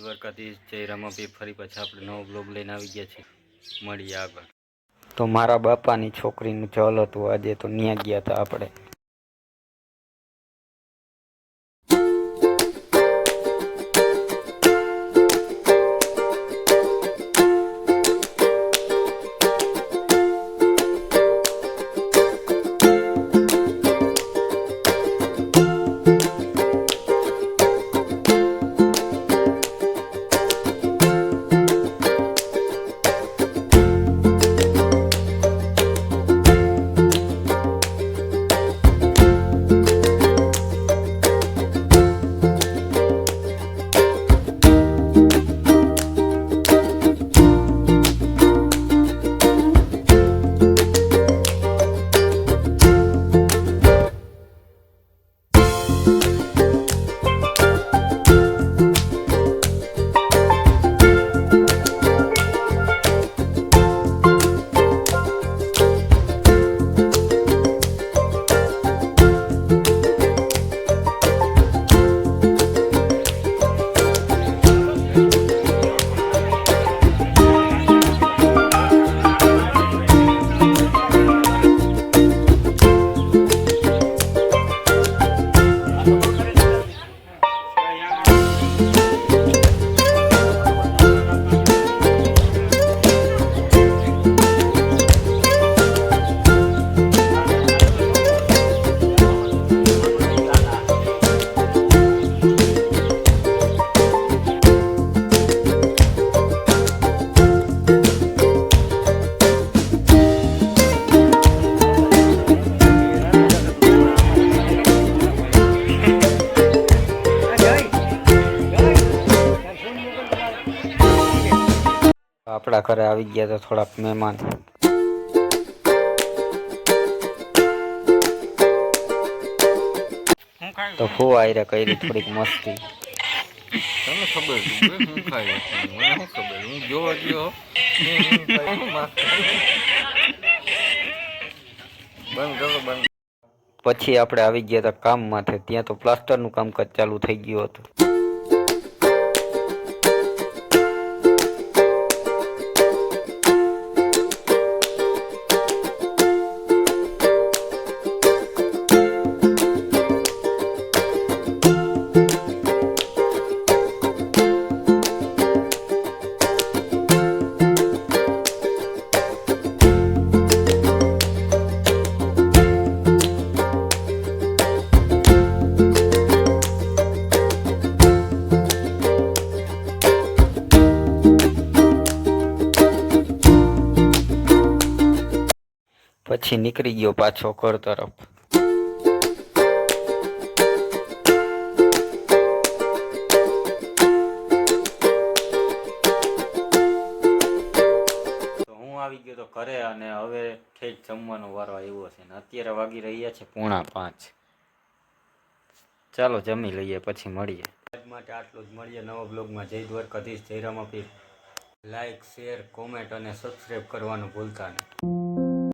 દ્વારકાધીશ, જય રમાપી. ફરી પાછા આપણે નવો બ્લોગ લઈને આવી ગયા છીએ. મળીએ આગળ. તો મારા બાપાની છોકરીનું જલ હતું આજે, તો ન્યા ગયા હતા આપણે. આપણા ઘરે આવી ગયા તો થોડાક મહેમાન. તો ખૂબ આયરા કરી થોડીક મસ્તી. તમને ખબર હું ખાઈ મને શું ખબર, હું જોવા ગયો બંધ કરો બંધ. પછી આપણે આવી ગયા હતા કામમાંથી. ત્યાં તો પ્લાસ્ટરનું કામકાજ ચાલુ થઈ ગયું હતું. પછી નીકળી ગયો પાછો ઘર તરફ. તો હું આવી ગયો તો ઘરે, અને હવે ઠેક જમવાનો વારો આવ્યો છે ને અત્યારે વાગી રહ્યા છે 4:30. ચાલો જમી લઈએ પછી મળીએ. આજ માટે આટલું જ. મળીએ નવા બ્લોગમાં. જય દ્વારકાધીશ, જય રમાપીર. લાઈક, શેર, કોમેન્ટ અને સબસ્ક્રાઈબ કરવાનું ભૂલતા નહીં.